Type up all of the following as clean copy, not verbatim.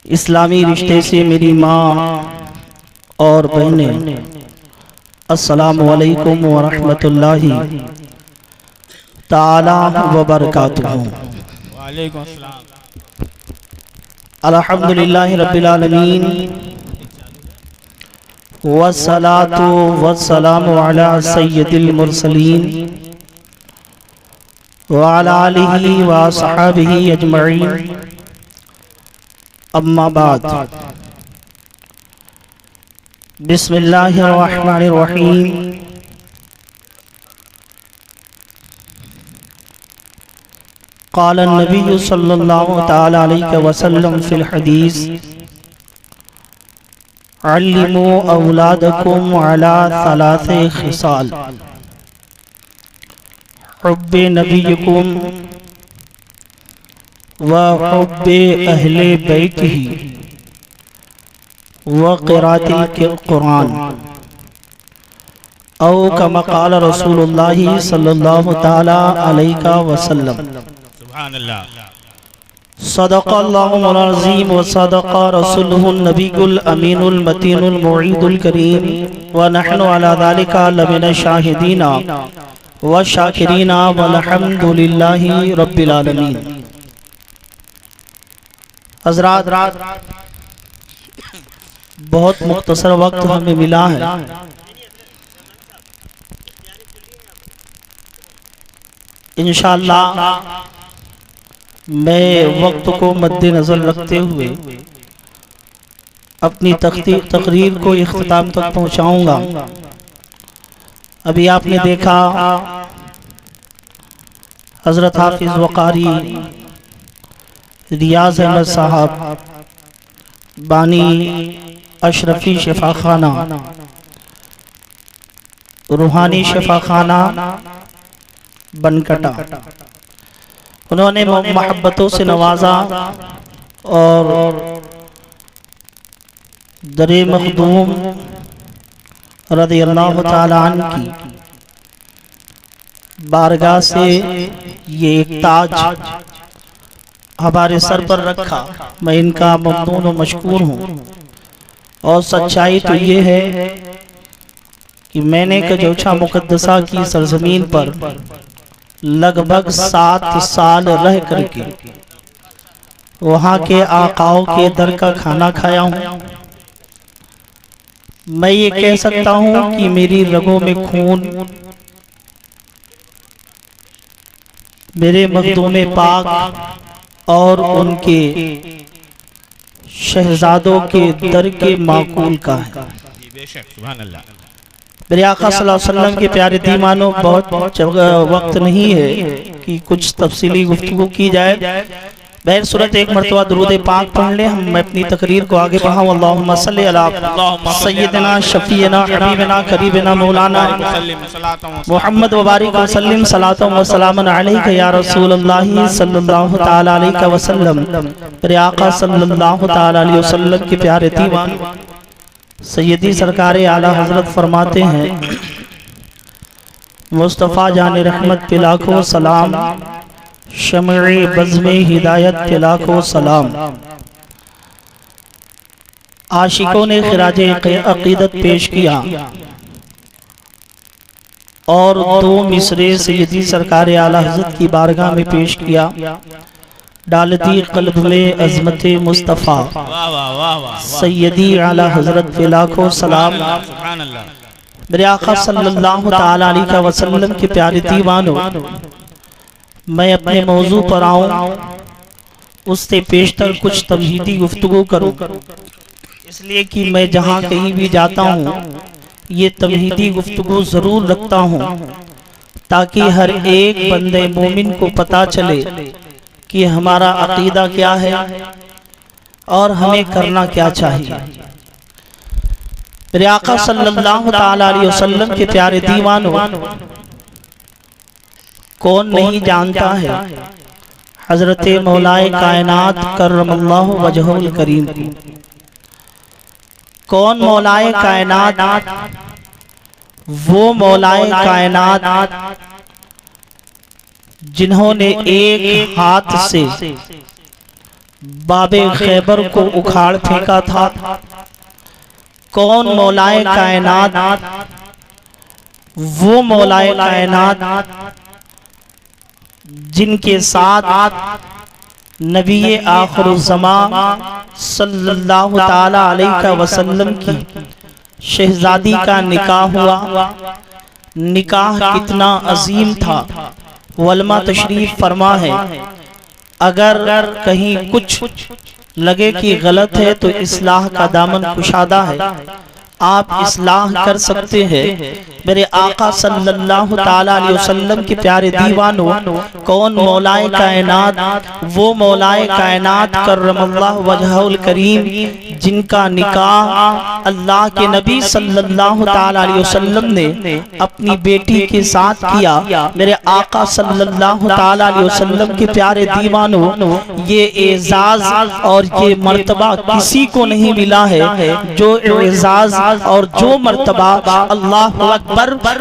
اسلامی رشتے سے میری ماں اور بہنیں، السلام علیکم ورحمۃ اللہ تعالی وبرکاتہ۔ وعلیکم السلام۔ الحمدللہ رب العالمین، والصلاة والسلام علی سید المرسلین وعلی آلہ وصحابہ اجمعین، اما بعد۔ بسم اللہ الرحمن الرحیم۔ قال النبی صلی اللہ تعالی علیہ وسلم فی الحدیث: علموا اولادکم علی ثلاث خصال: حب نبیکم وحب اہل بیتہ وقراءۃ القرآن، او کما قال رسول اللہ صلی اللہ تعالی علیہ وسلم۔ سبحان اللہ۔ صدق اللہ العظیم وصدق رسولہ النبی الامین المتین المعید الکریم، ونحن علی ذلک لمن الشاہدین والشاکرین والحمد للہ رب العالمین۔ حضرات، بہت مختصر وقت ہمیں ملا ہے، انشاءاللہ میں وقت کو مد نظر رکھتے ہوئے اپنی تقریر کو اختتام تک پہنچاؤں گا۔ ابھی آپ نے دیکھا حضرت حافظ وقاری ریاض احمد صاحب بانی اشرفی شفا خانہ، روحانی شفا خانہ بنکٹا، انہوں نے محبتوں سے نوازا اور در مخدوم رضی اللہ تعالی عنہ کی بارگاہ سے یہ ایک تاج ہمارے سر پر رکھا۔ میں ان کا ممنون و مشکور ہوں، اور سچائی تو یہ ہے کہ میں نے کجوچا مقدسہ کی سرزمین پر لگ بھگ 7 سال رہ کر کے وہاں کے آقاؤں کے در کا کھانا کھایا ہوں۔ میں یہ کہہ سکتا ہوں کہ میری رگوں میں خون میرے مخدوم پاک اور ان کے شہزادوں کے در کے معقول کا ہے۔ بے شک، سبحان اللہ۔ میرے آقا صلی اللہ علیہ وسلم کے پیارے دیوانوں، بہت وقت نہیں ہے کہ کچھ تفصیلی گفتگو کی جائے۔ بہر صورت ایک مرتبہ درود پاک پڑھ لیں، ہم اپنی تقریر کو آگے بڑھاؤں۔ اللہم صلی علی سیدنا شفیعنا حبیبنا قریبنا مولانا محمد وبارک وسلم، صلاۃ و سلام علیک یا رسول اللہ صلی اللہ تعالی علیہ وسلم۔ میرے آقا صلی اللہ تعالی علیہ وسلم کے پیارے دیوان سیدی سرکار اعلیٰ حضرت فرماتے ہیں: مصطفیٰ جان رحمت پہ لاکھوں سلام، شمع بزم ہدایت پہ لاکھوں سلام۔ عاشقوں نے خراج عقیدت پیش کیا اور 2 مصرے سیدی سرکار اعلیٰ حضرت کی بارگاہ میں پیش کیا۔ ڈالتی قلب میں عظمت مصطفیٰ، سیدی اعلیٰ حضرت پہ لاکھوں سلام۔ میرے آقا صلی اللہ تعالی علیہ وسلم کے پیارے دیوانوں، میں اپنے موضوع پر آؤں اس سے پیشتر کچھ تمہیدی گفتگو کروں، اس لیے کہ میں جہاں کہیں بھی جاتا ہوں یہ تمہیدی گفتگو ضرور رکھتا ہوں، تاکہ ہر ایک بندے مومن کو پتا چلے کہ ہمارا عقیدہ کیا ہے اور ہمیں کرنا کیا چاہیے۔ میرے آقا صلی اللہ تعالی علیہ وسلم کے پیارے دیوانوں، کون نہیں جانتا ہے حضرت مولائے کائنات کرم اللہ وجہہ الکریم کو؟ کون مولائے کائنات؟ وہ مولائے کائنات جنہوں نے ایک ہاتھ سے باب خیبر کو اکھاڑ پھینکا تھا؟ کون مولائے کائنات؟ وہ مولائے کائنات جن کے ساتھ نبی آخر الزمان صلی اللہ تعالی علیہ وسلم کی شہزادی کا نکاح ہوا۔ نکاح کتنا عظیم تھا، علماء تشریف فرما ہے اگر کہیں کچھ لگے کہ غلط ہے تو اصلاح کا دامن کشادہ ہے، آپ اصلاح کر سکتے ہیں۔ میرے آقا صلی اللہ تعالی علیہ وسلم کے پیارے دیوانوں، کون مولائے کائنات؟ وہ مولائے کائنات کرم اللہ وجہہ الکریم جن کا نکاح اللہ کے نبی صلی اللہ تعالی علیہ وسلم نے اپنی بیٹی کے ساتھ کیا۔ میرے آقا صلی اللہ تعالی علیہ وسلم کے پیارے دیوانوں، یہ اعزاز اور یہ مرتبہ کسی کو نہیں ملا ہے جو اعزاز اور جو مرتبہ اللہ اکبر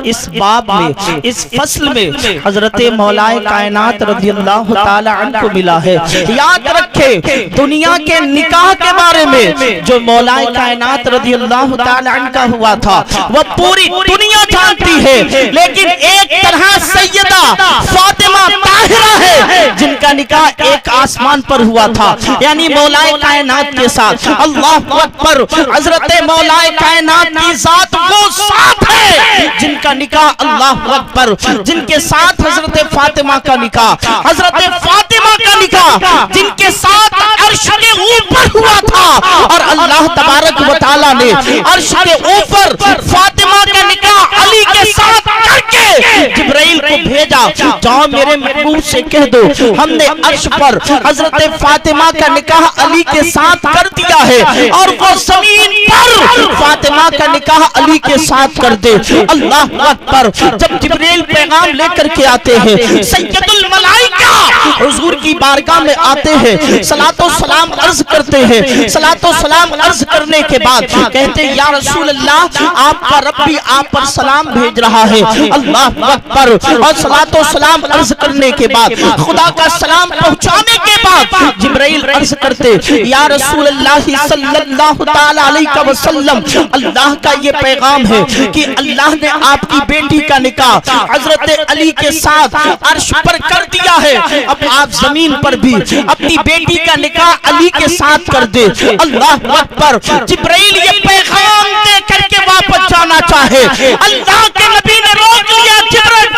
اس باب میں، اس فصل میں حضرت مولائے کائنات رضی اللہ تعالی عنہ کو ملا ہے۔ یاد رکھے دنیا کے نکاح کے بارے میں جو مولائے کائنات رضی اللہ تعالی عنہ کا ہوا تھا وہ پوری دنیا جانتی ہے، لیکن ایک طرح سیدہ فاطمہ طاہرہ ہے جن کا نکاح ایک آسمان پر ہوا تھا، یعنی مولائے کائنات کے ساتھ۔ اللہ اکبر! حضرت مولائے کائنات کی ذات وہ ساتھ ہے جن کا نکاح، اللہ اکبر، جن کے ساتھ حضرت فاطمہ کا نکاح، حضرت فاطمہ کا نکاح جن کے ساتھ عرش کے اوپر ہوا تھا، اور اللہ تبارک و تعالیٰ نے عرش کے اوپر فاطمہ کا نکاح علی کے ساتھ کر کے جبرائیل کو بھیجا، جاؤ میرے محبوب سے کہہ دو ہم نے عرش پر حضرت فاطمہ کا نکاح علی کے ساتھ کر دیا ہے، اور وہ زمین پر فاطمہ کا نکاح علی کے ساتھ کر دے۔ اللہ اکبر! جب جبرائیل پیغام لے کر کے آتے ہیں، سید الملائکہ حضور کی بارگاہ میں آتے ہیں، صلاۃ و سلام عرض کرتے ہیں، صلاۃ و سلام عرض کرنے کے بعد کہتے ہیں یا رسول اللہ آپ کا رب بھی آپ پر سلام بھیج رہا ہے۔ اللہ اکبر! اور صلاۃ و سلام عرض کرنے کے بعد، خدا کا سلام پہنچانے کے بعد جبرائیل عرض کرتے یا رسول اللہ صلی اللہ تعالی علیہ وسلم، اللہ کا یہ پیغام ہے کہ اللہ نے آپ کی بیٹی کا نکاح حضرت علی کے ساتھ عرش پر کر دیا ہے، اب آپ زمین پر بھی اپنی بیٹی کا نکاح علی کے ساتھ کر دے۔ اللہ اکبر! جبرائیل یہ پیغام دے کر کے واپس جانا چاہے، اللہ کے نبی نے روک لیا، جبرائیل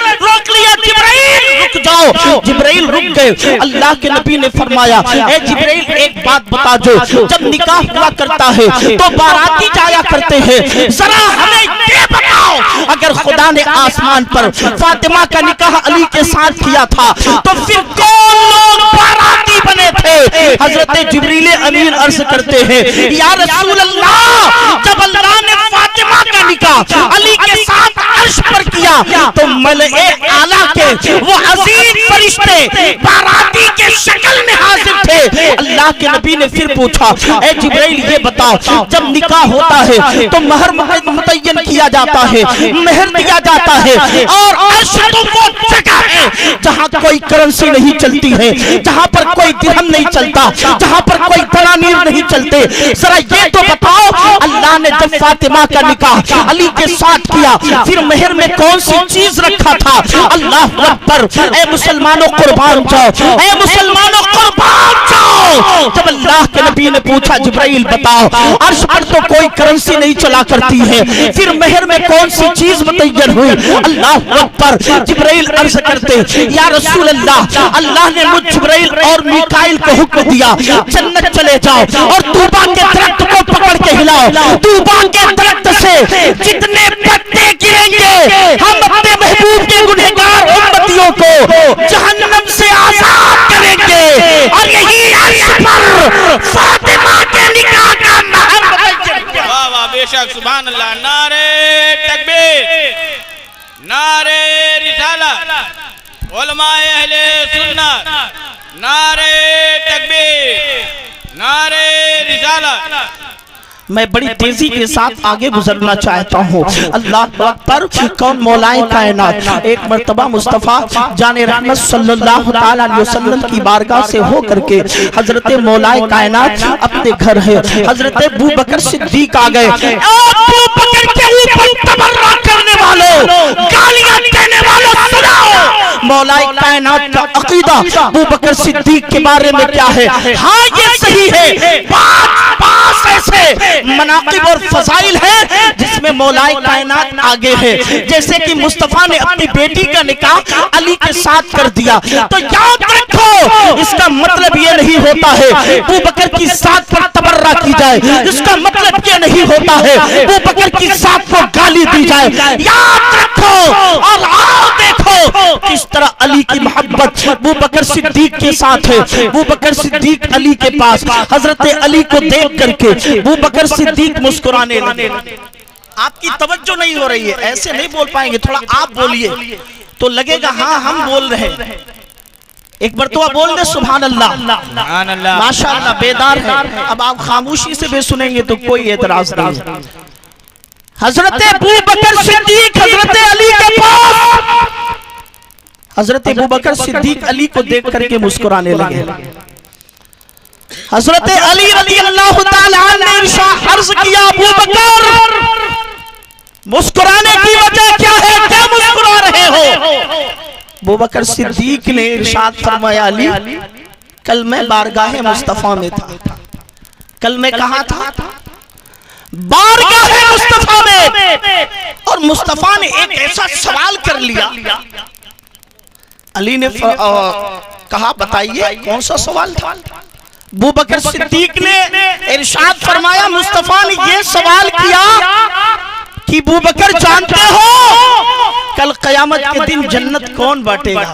رک جاؤ۔ جبرائیل رک گئے، اللہ کے نبی نے فرمایا اے جبرائیل ایک بات بتا جو، جب نکاح ہوا کرتا ہے تو باراتی جایا کرتے ہیں، ذرا ہمیں یہ بتاؤ اگر خدا نے آسمان پر فاطمہ کا نکاح علی کے ساتھ کیا تھا تو پھر کون لوگ باراتی بنے تھے؟ حضرت جبریل امین عرض کرتے ہیں یا رسول اللہ جب اللہ نے فاطمہ کا نکاح علی کے ساتھ عرش پر کیا تو ملائے اعلیٰ کے وہ عزیز فرشتے باراتی کے شکل میں حاضر تھے۔ اللہ کے نبی نے پھر پوچھا اے جبرائیل یہ بتاؤ جب نکاح ہوتا ہے تو مہر متعین کیا جاتا ہے، مہر دیا جاتا ہے، اور عرش تو وہ جگہ ہے جہاں کوئی کرنسی نہیں چلتی ہے، جہاں پر کوئی درہم نہیں چلتا، جہاں پر کوئی دنانیر نہیں چلتے۔ ذرا یہ تو بتاؤ اللہ نے جب فاطمہ کا نکاح علی کے ساتھ کیا پھر مہر میں کون سی چیز رکھا تھا؟ اللہ اکبر! اے مسلمانوں قربان جاؤ، اے مسلمانوں قربان جاؤ! جب اللہ کے نبی نے پوچھا جبرائیل بتاؤ عرش پر تو کوئی کرنسی نہیں چلا کرتی ہے، پھر مہر میں کون سی چیز متعین ہوئی؟ اللہ اکبر! جبرائیل عرض کرتے یا رسول اللہ اللہ نے مجھ جبرائیل اور میکائیل کو حکم دیا جنت چلے جاؤ اور طوبا کے درخت کو پکڑ کے ہلاؤ، طوبا کے درخت سے جتنے پتے گریں گے ہم اپنے محبوب کے گنہگار امتیوں کو جہنم سے آزاد کریں گے، اور یہی عرش پر فاطمہ کے نکاح کا مہر متعین۔ واہ واہ بے شک سبحان اللہ! نعرہ تکبیر، نعرہ رسالت، علماء اہل سنت، نعرہ تکبیر، نعرہ رسالت۔ میں بڑی تیزی کے ساتھ آگے گزرنا چاہتا ہوں. اللہ اکبر. کون مولائے کائنات. ایک مرتبہ مصطفیٰ جان رحمت صلی اللہ تعالی علیہ وسلم کی بارگاہ سے ہو کر کے حضرت مولائے کائنات اپنے گھر ہے حضرت ابو بکر صدیق آ گئے. ابو بکر کے اوپر تبرہ کرنے والوں، گالیاں دینے والوں سناؤ مولائے کائنات کا عقیدہ ابو بکر صدیق کے بارے میں کیا ہے. ہاں یہ صحیح ہے، پاس ایسے مناقب اور فضائل ہیں جس میں مولائے کائنات آگے ہے. جیسے کہ مصطفیٰ نے اپنی بیٹی کا نکاح علی کے ساتھ کر دیا، تو یاد رکھو اس کا مطلب یہ نہیں ہوتا ہے ابو بکر کی ذات پر تبرہ کی جائے. اس کا مطلب یہ نہیں ہوتا ہے ابو بکر کی ذات پر گالی دی جائے. یاد رکھو اور آؤ دیکھو کس طرح علی کی محبت ابو بکر صدیق کے ساتھ ہے. ابو بکر صدیق علی کے پاس، حضرت علی کو دیکھ کر کے ابو بکر صدیق مسکرانے لگے. آپ کی توجہ نہیں ہو رہی ہے، ایسے نہیں بول پائیں گے، تھوڑا آپ بولیے تو لگے گا ہاں ہم بول رہے. ایک مرتبہ بول دے سبحان اللہ. ماشاءاللہ بیدار ہے. اب آپ خاموشی سے بھی سنیں گے تو کوئی اعتراض نہیں. حضرت ابو بکر صدیق حضرت علی کے پاس، حضرت ابو بکر صدیق علی کو دیکھ کر کے مسکرانے لگے. حضرت علی رضی اللہ تعالیٰ عنہ نے ارشاد عرض کیا ابو بکر مسکرانے کی وجہ کیا ہے، کیا مسکرا رہے ہو؟ ابو بکر صدیق نے ارشاد فرمایا علی کل میں بارگاہ مصطفیٰ میں تھا. کل میں کہاں تھا؟ بارگاہ مصطفیٰ میں. اور مصطفیٰ نے ایک ایسا سوال کر لیا. علی نے کہا بتائیے کون سا سوال تھا؟ ابو بکر صدیق نے ارشاد فرمایا مصطفیٰ نے یہ سوال کیا کہ ابو بکر جانتے ہو کل قیامت کے دن جنت کون بانٹے گا؟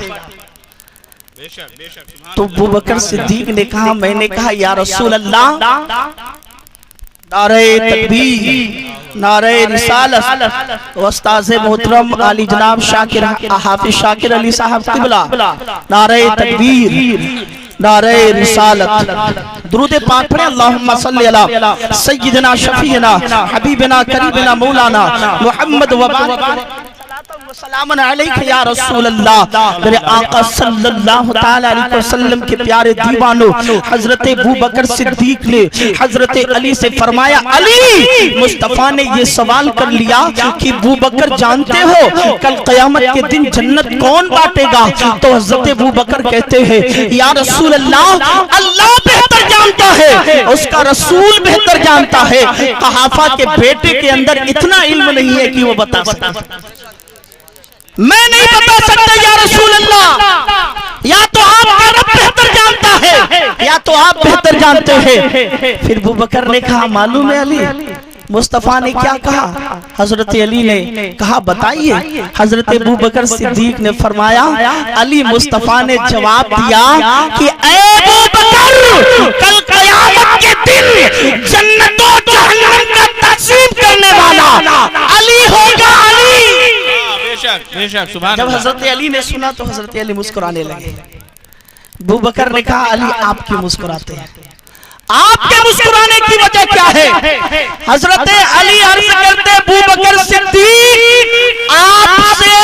تو ابو بکر صدیق نے کہا، میں نے کہا یا رسول اللہ نعرہ تکبیر، نعرہ رسالت، استاذ محترم علی جناب شاکر حافظ شاکر علی صاحب قبلہ، نعرہ تکبیر، نعرہ رسالت. درود پاک پڑھیں اللہم صلی علی سیدنا شفیعنا حبیبنا قریبنا مولانا محمد وبارک سلام علیکہ یا رسول اللہ. میرے آقا صلی اللہ تعالی علیہ وسلم کے پیارے دیوانوں حضرت ابو بکر صدیق نے حضرت علی سے فرمایا علی مصطفیٰ نے یہ سوال کر لیا کہ ابو بکر جانتے ہو کل قیامت کے دن جنت کون بانٹے گا؟ تو حضرت ابو بکر کہتے ہیں یا رسول اللہ اللہ بہتر جانتا ہے، اس کا رسول بہتر جانتا ہے. قحافہ کے بیٹے کے اندر اتنا علم نہیں ہے کہ وہ بتا سکتا. میں نہیں بتا سکتا یا رسول اللہ، یا تو آپ کا رب بہتر جانتا ہے یا تو آپ بہتر جانتے ہیں. پھر ابو بکر نے کہا معلوم ہے علی مصطفیٰ نے کیا کہا؟ حضرت علی نے کہا بتائیے. حضرت ابو بکر صدیق نے فرمایا علی مصطفیٰ نے جواب دیا کہ اے ابو بکر کل قیامت کے دن جنت و جہنم کا تقسیم کرنے والا علی ہوگا. علی جب حضرت علی نے سنا تو حضرت علی مسکرانے لگے. ابو بکر نے کہا علی آپ کیوں مسکراتے ہیں؟ آپ کے مسکرانے کی وجہ کیا ہے؟ حضرت علی عرض کرتے ابو بکر صدیق آپ سے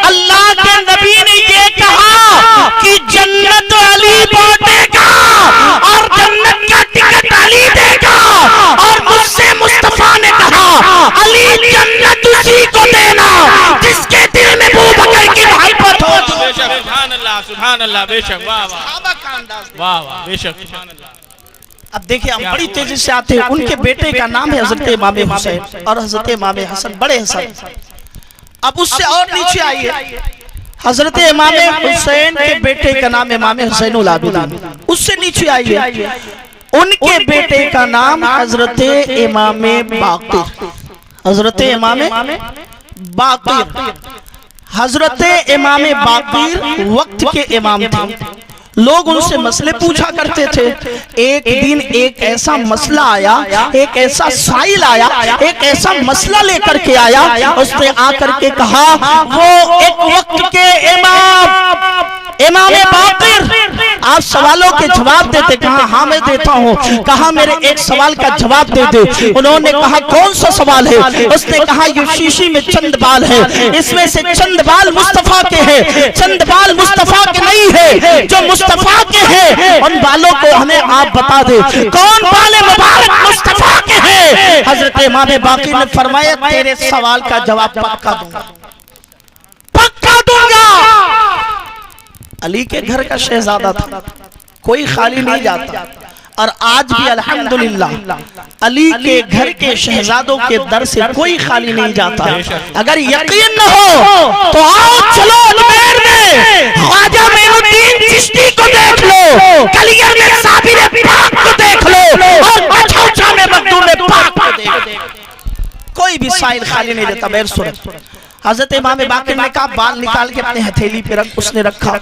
اللہ کے نبی نے یہ کہا کہ جنت علی بانٹے گا اور جنت کا ٹکٹ علی دے گا، اور مجھ سے مصطفیٰ نے کہا علی جنت اسی کو دینا جس کے دل میں ابو بکر کی محبت ہو. سبحان اللہ سبحان اللہ. بے شک واہ واہ واہ بے شک سبحان اللہ. اب دیکھیں ہم بڑی تیزی سے آتے ہیں. ان کے بیٹے کا نام ہے حضرت امام حسین اور حضرت امام حسن، بڑے حسن. اب اس سے اور نیچے آئیے حضرت امام حسین کے بیٹے کا نام امام حسین العابدین. اس سے نیچے آئیے ان کے بیٹے کا نام حضرت امام باقر. حضرت امام باقر، حضرت امام باقر وقت کے امام تھے. لوگ ان سے مسئلے پوچھا کرتے تھے. ایک دن ایک ایسا مسئلہ آیا، ایک ایسا سائل آیا، ایک ایسا مسئلہ لے کر کے آیا. اس نے آ کر کے کہا وہ ایک وقت کے امام باقر آپ سوالوں کے جواب دیتے؟ کہا ہاں میں دیتا ہوں۔ کہا میرے ایک سوال کا جواب دے دے۔ انہوں نے کہا کون سا سوال ہے؟ اس نے کہا یہ شیشی میں چند بال ہے، اس میں سے چند بال مصطفیٰ کے ہیں، چند بال مصطفیٰ کے نہیں ہے، جو مصطفیٰ کے ہیں ان بالوں کو ہمیں آپ بتا دے کون بال مبارک مصطفیٰ کے ہیں۔ حضرت امام باقر نے فرمایا تیرے سوال کا جواب پکا دوں گا، پکا دوں گا۔ علی کے گھر کا شہزادہ تھا، کوئی خالی نہیں جاتا، اور آج بھی الحمدللہ علی کے گھر کے شہزادوں کے در سے کوئی خالی نہیں جاتا۔ اگر یقین نہ ہو تو آؤ چلو اجمیر میں خواجہ معین الدین چشتی کو دیکھ لو، کلیئر میں صابر پاک کو دیکھ لو، اور بچھوچا میں مخدوم پاک کو دیکھ لو، کوئی بھی سائل خالی نہیں دیتا۔ بیر صورت حضرت امام باقر نے کہا بال نکال کے اپنے ہتھیلی پہ رکھ، اس نے رکھا۔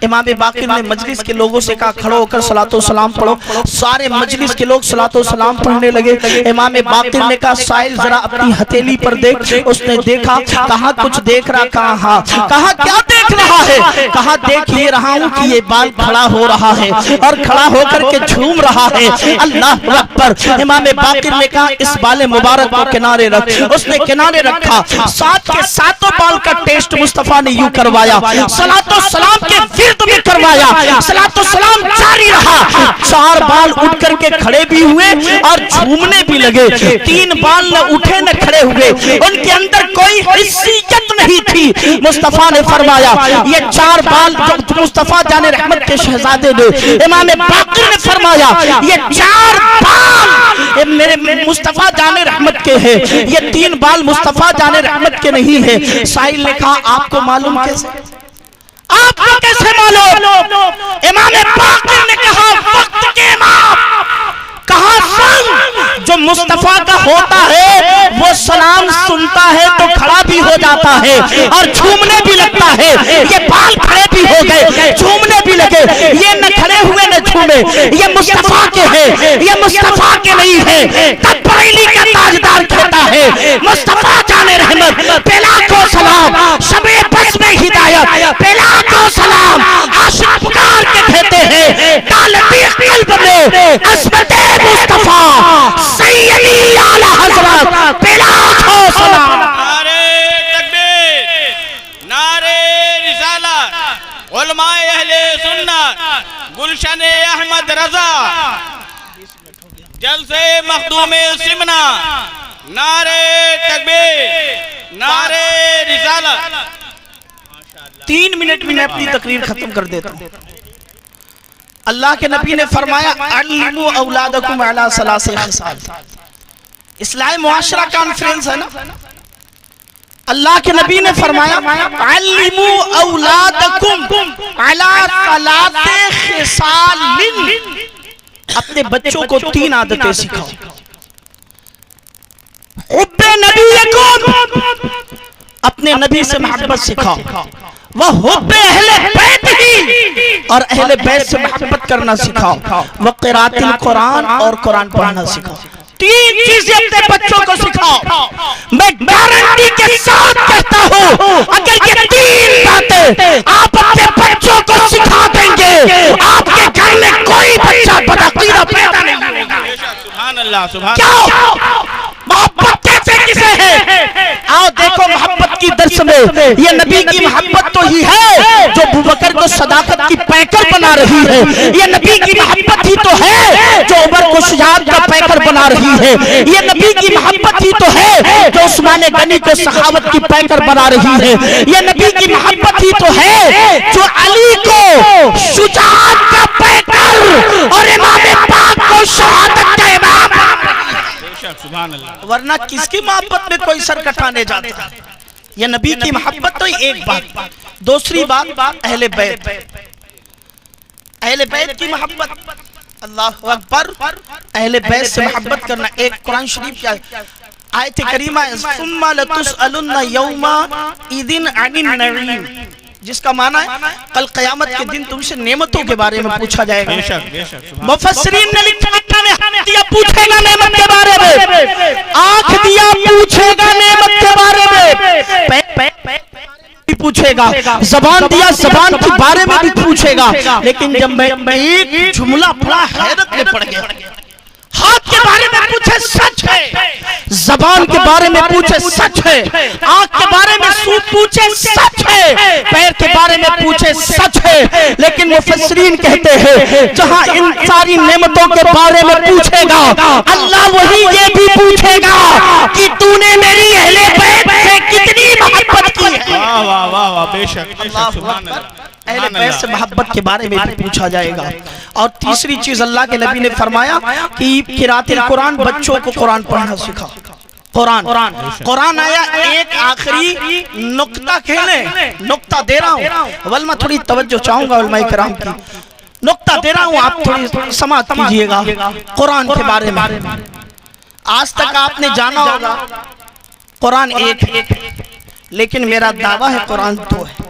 امام باقر نے مجلس کے لوگوں سے کہا کھڑو ہو کر صلاۃ و سلام پڑھو۔ سارے مجلس کے لوگ صلاۃ و سلام پڑھنے لگے۔ امام باقر نے کہا سائل ذرا اپنی ہتھیلی پر دیکھ۔ اس نے دیکھا، کہا کچھ دیکھ رہا؟ کہا ہاں۔ کہا کیا دیکھ رہا ہے؟ کہا دیکھ یہ رہا ہوں کہ یہ بال کھڑا ہو رہا ہے اور کھڑا ہو کر کے جھوم رہا ہے، اللہ اکبر۔ امام باقر نے کہا اس بال مبارک کو کنارے رکھ۔ اس نے کنارے رکھا، ساتھ کے ساتھ بال کا ٹیسٹ مصطفیٰ نے یوں کروایا، صلاۃ و سلام کے ورد بھی کروایا، صلاۃ و سلام جاری رہا۔ چار بال اٹھ کر کے کھڑے بھی ہوئے اور جھومنے بھی لگے، تین بال نہ اٹھے نہ کھڑے ہوئے، ان کے اندر کوئی حیثیت نہیں تھی۔ مصطفیٰ نے فرمایا یہ چار بال جو مصطفیٰ جان رحمت کے شہزادے نے، امام باقر نے فرمایا یہ چار بال میرے مصطفیٰ جان رحمت کے ہیں، یہ تین بال مصطفیٰ جان رحمت کے نہیں ہیں۔ سائل نے کہا آپ کو معلوم کیسے؟ آپ کو کیسے معلوم؟ امام باقر نے کہا وقت کے امام، کہا سن جو مصطفیٰ کا ہوتا ہے وہ سلام سنتا ہے تو کھڑا بھی ہو جاتا ہے اور جھومنے بھی لگتا ہے۔ یہ بال کھڑے بھی ہو گئے، جھومنے بھی لگے، یہ نہ کھڑے ہوئے نہ جھومے، یہ مصطفیٰ کے ہیں، یہ مصطفیٰ کے نہیں ہیں۔ تب بریلی کا تاجدار کہتا ہے مصطفیٰ جان رحمت پہ لاکھوں سلام، شب بس میں ہدایت پہ لاکھوں سلام، عاشق پکار کے کہتے ہیں طالبی قلب میں عظمت مصطفیٰ سیدی اعلی حضرت پہ لاکھوں سلام۔ نعرہ تکبیر، نعرہ رسالت، علماء اہل سنت، گلشن احمد رضا، جلسے مخدوم سمنا، نعرہ تکبیر، نعرہ رسالت۔ 3 منٹ میں اپنی تقریر ختم کر دیتا ہوں۔ اللہ کے نبی نے فرمایا علموا اولادکم علی ثلاث خصال، اصلاح معاشرہ کانفرنس ہے نا، اللہ کے نبی نے فرمایا علموا اولادکم علی ثلاث خصال، اپنے بچوں کو 3 عادتیں سکھاؤ۔ حب نبیکم، اپنے نبی سے محبت سکھاؤ، وہ حب اہل بیت ہی، اور اہل بیت سے محبت کرنا سکھاؤ، وہ قرات القرآن اور قرآن پڑھنا سکھاؤ۔ 3 چیزیں اپنے بچوں کو سکھاؤ۔ میں گارنٹی کے ساتھ کہتا ہوں اگر یہ 3 باتیں آپ اپنے بچوں کو سکھا دیں گے آپ کے گھر میں کوئی بچہ بدعقیدہ پیدا نہیں ہوگا۔ سبحان اللہ، سبحان کیوں؟ محبت کیسے کسے ہے؟ آؤ دیکھو محبت کی درس میں یہ نبی کی محبت تو ہی ہے جو ابوبکر کو صداقت کی پیکر بنا رہی ہے، یہ نبی کی محبت ہی تو ہے جو عمر کو شجاعت کا پیکر بنا رہی ہے، یہ نبی کی محبت ہی تو ہے جو عثمان غنی کو سخاوت کی پیکر بنا رہی ہے، یہ نبی کی محبت ہی تو ہے جو علی کو شجاعت کا پیکر اور امام پاک کو شہادت کا امام بنا رہی ہے۔ سبحان اللہ۔ ورنہ کس کی محبت میں کوئی سر کٹانے جاتا ہے؟ یہ نبی کی محبت تو ایک بات۔ دوسری بات اہل بیت، اہل بیت کی محبت، اللہ اکبر، اہل بیت سے محبت کرنا۔ ایک قرآن شریف کی آیت کریمہ ثم لتسألن یومئذ عن النعیم، جس کا معنی ہے کل قیامت کے دن تم سے نعمتوں کے بارے میں پوچھا جائے گا۔ مفسرین نے لکھا دیا پوچھے گا نعمت کے بارے میں، آنکھ دیا پوچھے گا نعمت کے بارے میں، پوچھے پوچھے گا، زبان دیا زبان کے بارے میں بھی پوچھے گا، لیکن جب میں ایک جملہ پڑھا حیرت میں پڑ گیا، ہاتھ کے بارے میں پوچھے سچ ہے، زبان کے بارے میں پوچھے سچ ہے، آنکھ کے بارے میں پوچھے سچ ہے، پیر کے بارے میں پوچھے سچ ہے، لیکن مفسرین کہتے ہیں جہاں ان ساری نعمتوں کے بارے میں پوچھے گا اللہ وہی یہ بھی پوچھے گا کہ تو نے میری اہل بیت سے کتنی محبت کی ہے۔ واہ واہ واہ واہ، بے شک سبحان اللہ، اہل بیت سے محبت کے بارے میں بھی پوچھا جائے گا۔ اور تیسری چیز اللہ کے نبی نے فرمایا کہ قرات القرآن، بچوں کو قرآن پڑھنا سکھا۔ قرآن آیا، ایک آخری نقطہ کہنے، نقطہ دے رہا ہوں، ولما تھوڑی توجہ چاہوں گا علماء کرام کی، نقطہ دے رہا ہوں، آپ تھوڑی سماعت کیجئے گا قرآن کے بارے میں۔ آج تک آپ نے جانا ہوگا قرآن ایک ہے، لیکن میرا دعویٰ ہے قرآن دو ہے۔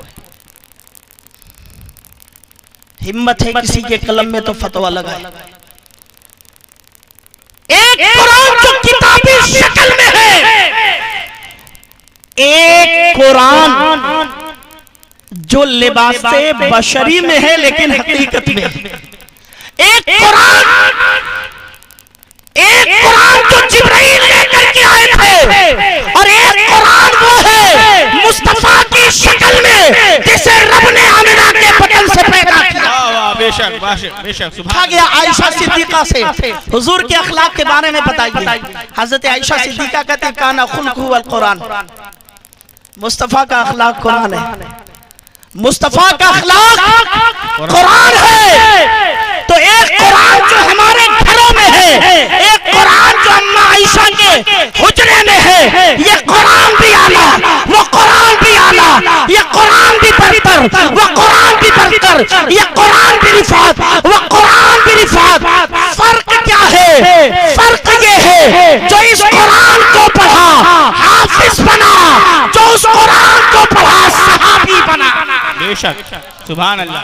ہمت ہے کسی کے قلم میں تو فتوہ لگائے، ایک قرآن جو کتابی شکل میں ہے، ایک قرآن جو لباس بشری میں ہے لیکن حقیقت میں، ایک قرآن جو جبرائیل لے کر کے آئے تھے، اور ایک قرآن وہ ہے مصطفیٰ کی شکل میں جسے رب نے آمنہ کے بطن سے پیدا کیا۔ بے شک بے شک سبحان کہا گیا عائشہ صدیقہ سے حضور کے اخلاق کے بارے میں بتائیے۔ حضرت عائشہ صدیقہ کہتے کانا خلقہ القرآن، مصطفیٰ کا اخلاق قرآن ہے، مصطفیٰ کا اخلاق قرآن ہے۔ تو ایک قرآن جو ہمارے گھروں میں ہے، ایک قرآن جو اماں عائشہ کے حجرے میں ہے، یہ قرآن بھی اعلیٰ، وہ قرآن بھی اعلیٰ، یہ قرآن بھی برتر، وہ قرآن بھی برتر، یہ قرآن بھی رفعت، وہ قرآن بھی رفعت۔ فرق کیا ہے؟ فرق یہ ہے جو اس قرآن کو پڑھا حافظ بنا، جو اس قرآن کو پڑھا صحابی بنا۔ بے شک سبحان اللہ۔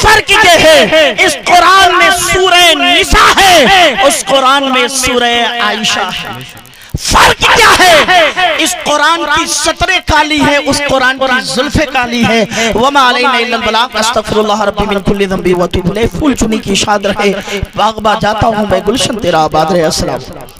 فرق یہ ہے اس قرآن میں سورہ نساء ہے، اس قرآن میں سورہ عائشہ ہے۔ فرق کیا ہے؟ اس قرآن کی سطریں کالی ہے، اس قرآن کی زلفیں کالی ہے۔ وما علینا الا البلاغ، استغفر اللہ ربی من کل ذنب واتوب الیہ۔ پھول چنی کی شاد رہے، باغ با جاتا ہوں میں، گلشن تیرا آباد رہے۔ السلام۔